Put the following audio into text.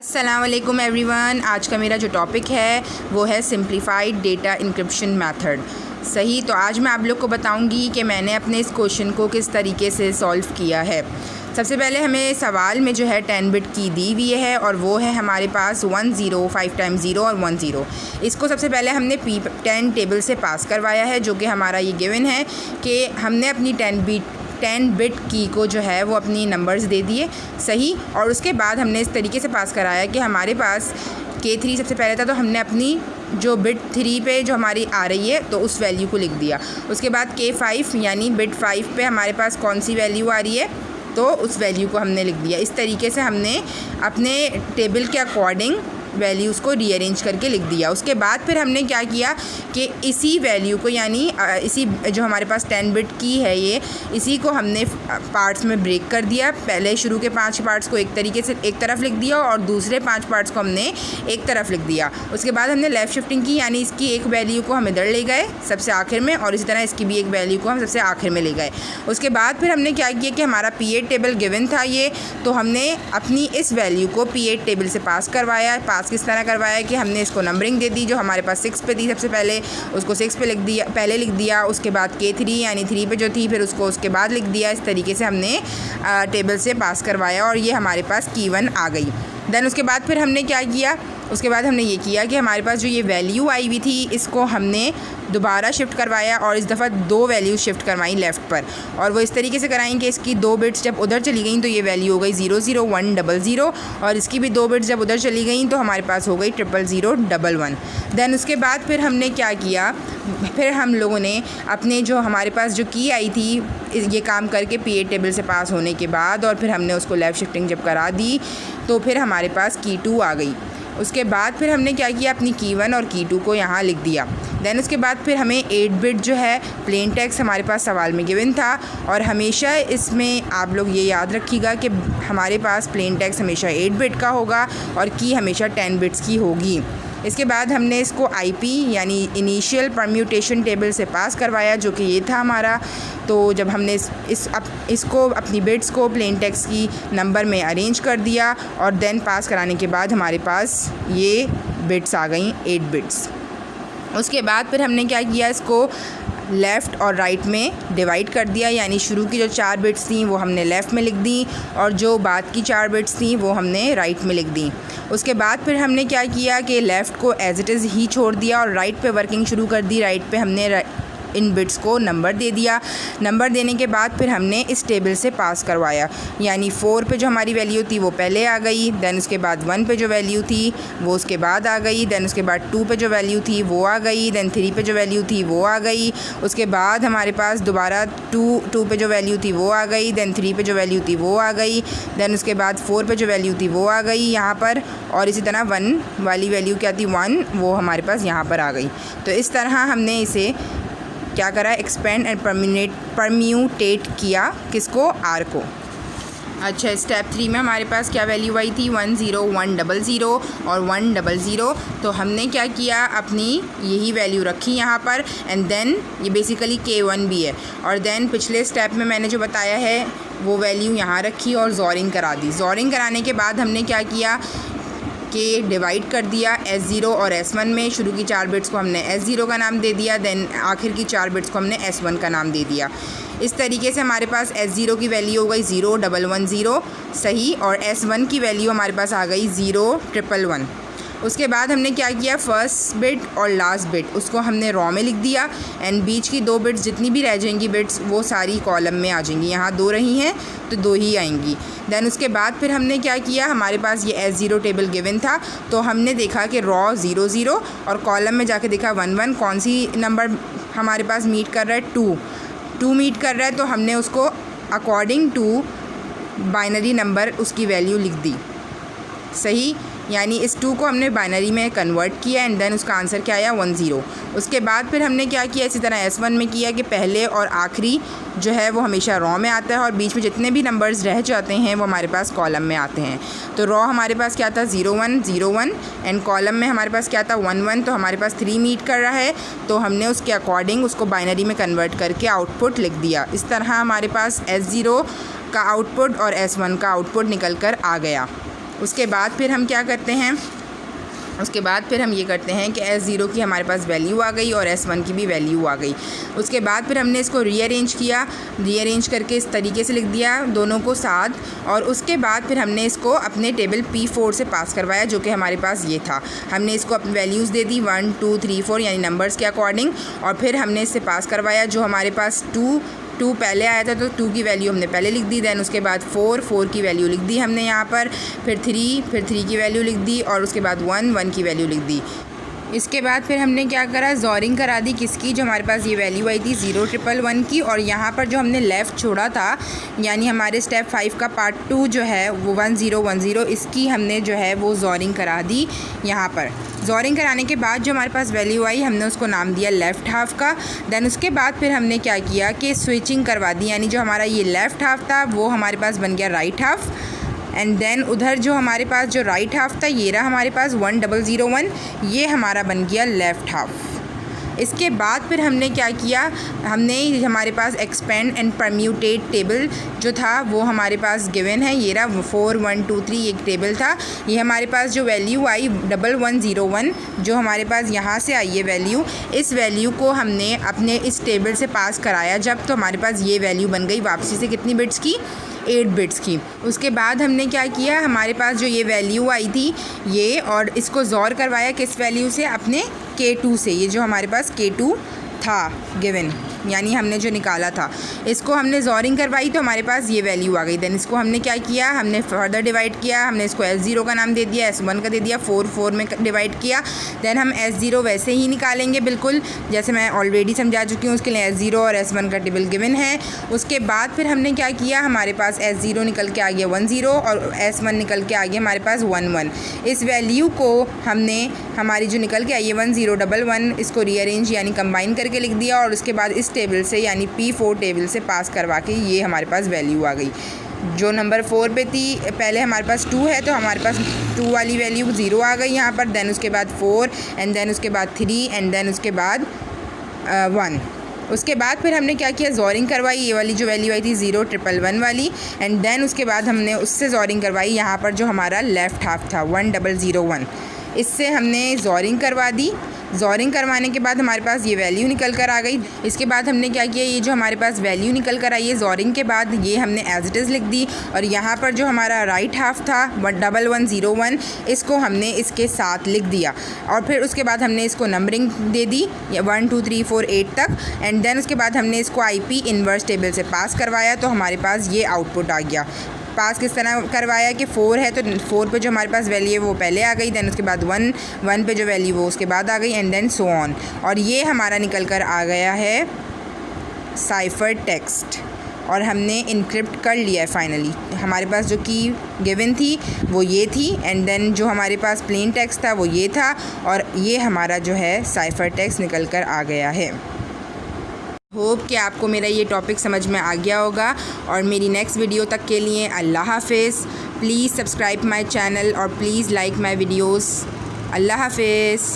अस्सलाम वालेकुम एवरीवन। आज का मेरा जो टॉपिक है वो है सिंप्लीफाइड डेटा इंक्रिप्शन मेथड। सही, तो आज मैं आप लोग को बताऊंगी कि मैंने अपने इस क्वेश्चन को किस तरीके से सॉल्व किया है। सबसे पहले हमें सवाल में जो है 10 बिट की दी हुई है और वो है हमारे पास 10, 5 टाइम्स 0 और 10। इसको सबसे पहले हमने P10 टेबल से पास करवाया है, जो कि हमारा ये गिवन है कि हमने अपनी 10 बिट की को जो है वो अपनी नंबर्स दे दिए। सही, और उसके बाद हमने इस तरीके से पास कराया कि हमारे पास K3 सबसे पहले था, तो हमने अपनी जो बिट 3 पे जो हमारी आ रही है तो उस वैल्यू को लिख दिया। उसके बाद K5 यानी बिट 5 पे हमारे पास कौन सी वैल्यू आ रही है तो उस वैल्यू को हमने लिख दिया। इस तरीके से हमने अपने टेबल के अकॉर्डिंग वैल्यूज़ को रीअरेंज करके लिख दिया। उसके बाद फिर हमने क्या किया कि इसी वैल्यू को यानी इसी जो हमारे पास 10 बिट की है ये, इसी को हमने पार्ट्स में ब्रेक कर दिया। पहले शुरू के 5 पार्ट्स को एक तरीके से एक तरफ लिख दिया और दूसरे 5 पार्ट्स को हमने एक तरफ लिख दिया। उसके बाद हमने लेफ़्ट शिफ्टिंग की, यानी इसकी एक वैल्यू को हम इधर ले गए सबसे आखिर में, और इसी तरह इसकी भी एक वैल्यू को हम सबसे आखिर में ले गए। उसके बाद फिर हमने क्या किया कि हमारा P8 टेबल गिवन था ये, तो हमने अपनी इस वैल्यू को P8 टेबल से पास करवाया। पास किस तरह करवाया कि हमने इसको नंबरिंग दे दी, जो हमारे पास 6 पे थी सबसे पहले उसको 6 पे पहले लिख दिया। उसके बाद K3 यानी 3 पे जो थी फिर उसको उसके बाद लिख दिया। इस तरीके से हमने टेबल से पास करवाया और ये हमारे पास की1 आ गई। देन उसके बाद फिर हमने क्या किया, उसके बाद हमने ये किया कि हमारे पास जो ये वैल्यू आई हुई थी इसको हमने दोबारा शिफ्ट करवाया और इस दफ़ा 2 वैल्यू शिफ्ट करवाई लेफ़्ट पर, और वो इस तरीके से कराएं कि इसकी 2 बिट्स जब उधर चली गई तो ये वैल्यू हो गई 00100, और इसकी भी 2 बिट्स जब उधर चली गई तो हमारे पास हो गई 00011। देन उसके बाद फिर हमने क्या किया, फिर हम लोगों ने अपने जो हमारे पास जो की आई थी ये काम करके P8 टेबल से पास होने के बाद, और फिर हमने उसको लेफ़्ट शिफ्टिंग जब करा दी तो फिर हमारे पास की2 आ गई। उसके बाद फिर हमने क्या किया, अपनी की1 और की2 को यहाँ लिख दिया। देन उसके बाद फिर हमें 8 बिट जो है प्लेन टेक्स्ट हमारे पास सवाल में गिवन था, और हमेशा इसमें आप लोग ये याद रखिएगा कि हमारे पास प्लेन टेक्स्ट हमेशा 8 बिट का होगा और की हमेशा 10 बिट्स की होगी। इसके बाद हमने इसको IP यानी इनिशियल परम्यूटेशन टेबल से पास करवाया, जो कि ये था हमारा। तो जब हमने इसको अपनी बिट्स को प्लेन टेक्स्ट की नंबर में अरेंज कर दिया और देन पास कराने के बाद हमारे पास ये बिट्स आ गई 8 बिट्स। उसके बाद फिर हमने क्या किया, इसको लेफ़्ट और राइट में डिवाइड कर दिया, यानी शुरू की जो 4 बिट्स थी वो हमने लेफ़्ट में लिख दी और जो बाद की 4 बिट्स थी वो हमने राइट में लिख दी। उसके बाद फिर हमने क्या किया कि लेफ़्ट को एज इट इज़ ही छोड़ दिया और राइट पे वर्किंग शुरू कर दी। राइट पे हमने इन बिट्स को नंबर दे दिया। नंबर देने के बाद फिर हमने इस टेबल से पास करवाया, यानी 4 पे जो हमारी वैल्यू थी वो पहले आ गई। देन उसके बाद 1 पे जो वैल्यू थी वो उसके बाद आ गई। देन उसके बाद 2 पे जो वैल्यू थी वो आ गई। देन 3 पे जो वैल्यू थी वो आ गई। उसके बाद हमारे पास दोबारा 2 पे जो वैल्यू थी वो आ गई। देन 3 पे जो वैल्यू थी वो आ गई। देन उसके बाद 4 पे जो वैल्यू थी वो आ गई यहाँ पर, और इसी तरह 1 वाली वैल्यू क्या थी 1, वो हमारे पास यहाँ पर आ गई। तो इस तरह हमने इसे क्या करा, एक्सपेंड एंड परम्यूटेट किया, किसको, R को। अच्छा, स्टेप 3 में हमारे पास क्या वैल्यू आई थी 10100 और 100। तो हमने क्या किया, अपनी यही वैल्यू रखी यहाँ पर, एंड देन ये बेसिकली K1 भी है, और देन पिछले स्टेप में मैंने जो बताया है वो वैल्यू यहाँ रखी और जॉरिंग करा दी। जॉरिंग कराने के बाद हमने क्या किया कि डिवाइड कर दिया S0 और S1 में। शुरू की 4 बिट्स को हमने S0 का नाम दे दिया, देन आखिर की 4 बिट्स को हमने S1 का नाम दे दिया। इस तरीके से हमारे पास S0 की वैल्यू हो गई 0110, सही, और S1 की वैल्यू हमारे पास आ गई 0111। उसके बाद हमने क्या किया, फर्स्ट बिट और लास्ट बिट उसको हमने रॉ में लिख दिया, एंड बीच की 2 बिट्स जितनी भी रह जाएंगी बिट्स वो सारी कॉलम में आ जाएंगी। यहाँ 2 रही हैं तो 2 ही आएंगी। देन उसके बाद फिर हमने क्या किया, हमारे पास ये S0 टेबल गिवन था, तो हमने देखा कि रॉ 00 और कॉलम में जाके देखा 11, कौन सी नंबर हमारे पास मीट कर रहा है, 2 मीट कर रहा है, तो हमने उसको अकॉर्डिंग टू बाइनरी नंबर उसकी वैल्यू लिख दी। सही, यानी इस 2 को हमने बाइनरी में कन्वर्ट किया, एंड देन उसका आंसर क्या आया 10। उसके बाद फिर हमने क्या किया, इसी तरह S1 में किया कि पहले और आखिरी जो है वो हमेशा रॉ में आता है और बीच में जितने भी नंबर्स रह जाते हैं वो हमारे पास कॉलम में आते हैं। तो रॉ हमारे पास क्या था 0101, एंड कॉलम में हमारे पास क्या था 11, तो हमारे पास 3 मीट कर रहा है, तो हमने उसके अकॉर्डिंग उसको बाइनरी में कन्वर्ट करके आउटपुट लिख दिया। इस तरह हमारे पास S0 का आउटपुट और S1 का आउटपुट निकल कर आ गया। उसके बाद फिर हम क्या करते हैं, उसके बाद फिर हम ये करते हैं कि S0 की हमारे पास वैल्यू आ गई और S1 की भी वैल्यू आ गई। उसके बाद फिर हमने इसको रीअरेंज किया, रीअरेंज करके इस तरीके से लिख दिया दोनों को साथ, और उसके बाद फिर हमने इसको अपने टेबल P4 से पास करवाया जो कि हमारे पास ये था। हमने इसको अपनी वैल्यूज़ दे दी 1 2 3 4 यानी नंबर्स के अकॉर्डिंग, और फिर हमने इससे पास करवाया जो हमारे पास 2 पहले आया था तो 2 की वैल्यू हमने पहले लिख दी, दैन उसके बाद 4 की वैल्यू लिख दी हमने यहाँ पर, फिर 3 की वैल्यू लिख दी, और उसके बाद 1 की वैल्यू लिख दी। इसके बाद फिर हमने क्या करा, जॉरिंग करा दी किसकी, जो हमारे पास ये वैल्यू आई थी 0 1 1 की, और यहाँ पर जो हमने लेफ़्ट छोड़ा था यानी हमारे स्टेप 5 का पार्ट 2 जो है वो 1 0 1 0, इसकी हमने जो है वो जॉरिंग करा दी। यहाँ पर जॉरिंग कराने के बाद जो हमारे पास वैल्यू आई हमने उसको नाम दिया लेफ़्ट हाफ़ का। दैन उसके बाद फिर हमने क्या किया कि स्विचिंग करवा दी, यानी जो हमारा ये लेफ़्ट हाफ़ था वो हमारे पास बन गया राइट हाफ़, एंड देन उधर जो हमारे पास जो राइट हाफ़ था ये रहा हमारे पास 1 0 0 1, ये हमारा बन गया लेफ़्ट हाफ़। इसके बाद फिर हमने क्या किया, हमने हमारे पास एक्सपेंड एंड परम्यूटेट टेबल जो था वो हमारे पास गिवन है, ये रहा 4 1 2 3 एक टेबल था। ये हमारे पास जो वैल्यू आई 1 1 0 1 जो हमारे पास यहाँ से आई है वैल्यू, इस वैल्यू को हमने अपने इस टेबल से पास कराया जब, तो हमारे पास ये वैल्यू बन गई वापसी से कितनी बिट्स की, 8 बिट्स की। उसके बाद हमने क्या किया, हमारे पास जो ये वैल्यू आई थी ये, और इसको ज़ोर करवाया किस वैल्यू से, अपने K2 से, ये जो हमारे पास K2 था गिवन यानी हमने जो निकाला था, इसको हमने जॉरिंग करवाई तो हमारे पास ये वैल्यू आ गई। देन इसको हमने क्या किया, हमने फर्दर डिवाइड किया, हमने इसको S0 का नाम दे दिया, S1 का दे दिया, 4 में डिवाइड किया। देन हम S0 वैसे ही निकालेंगे बिल्कुल जैसे मैं ऑलरेडी समझा चुकी हूँ, उसके लिए S0 और S1 का टेबल गिवन है। उसके बाद फिर हमने क्या किया, हमारे पास S0 निकल के आ गया 1 0 और S1 निकल के आ गया हमारे पास 1 1। इस वैल्यू को हमने हमारी जो निकल के आई है 1 0 1 1, इसको रीअरेंज यानी कंबाइन करके लिख दिया, और उसके बाद इस टेबल से यानी P4 टेबल से पास करवा के ये हमारे पास वैल्यू आ गई। जो नंबर 4 पे थी, पहले हमारे पास 2 है तो हमारे पास 2 वाली वैल्यू 0 आ गई यहाँ पर, देन उसके बाद 4 एंड देन उसके बाद 3 एंड देन उसके बाद 1। उसके बाद फिर हमने क्या किया, जॉरिंग करवाई, ये वाली जो वैल्यू आई थी 0 1 1 वाली, एंड देन उसके बाद हमने उससे जॉरिंग करवाई यहाँ पर जो हमारा लेफ़्ट हाफ था 1 0 0 1, इससे हमने जॉरिंग करवा दी। जॉरिंग करवाने के बाद हमारे पास ये वैल्यू निकल कर आ गई। इसके बाद हमने क्या किया, ये जो हमारे पास वैल्यू निकल कर आई है जॉरिंग के बाद, ये हमने एज इट इज़ लिख दी, और यहाँ पर जो हमारा राइट हाफ था 1 1 0 1, इसको हमने इसके साथ लिख दिया, और फिर उसके बाद हमने इसको नंबरिंग दे दी 1 2 3 4 8 तक, एंड देन उसके बाद हमने इसको IP इन्वर्स टेबल से पास करवाया तो हमारे पास ये आउटपुट आ गया। पास किस तरह करवाया कि 4 है तो 4 पे जो हमारे पास वैल्यू है वो पहले आ गई, देन उसके बाद 1 पे जो वैल्यू वो उसके बाद आ गई, एंड देन सो ऑन, और ये हमारा निकल कर आ गया है साइफर टेक्स्ट, और हमने इनक्रिप्ट कर लिया है फाइनली। हमारे पास जो की गिवन थी वो ये थी, एंड देन जो हमारे पास प्लेन टेक्स्ट था वो ये था, और ये हमारा जो है साइफर टेक्स्ट निकल कर आ गया है। होप कि आपको मेरा ये टॉपिक समझ में आ गया होगा, और मेरी नेक्स्ट वीडियो तक के लिए अल्लाह हाफिज़। प्लीज़ सब्सक्राइब माय चैनल और प्लीज़ लाइक माय वीडियोस। अल्लाह हाफिज़।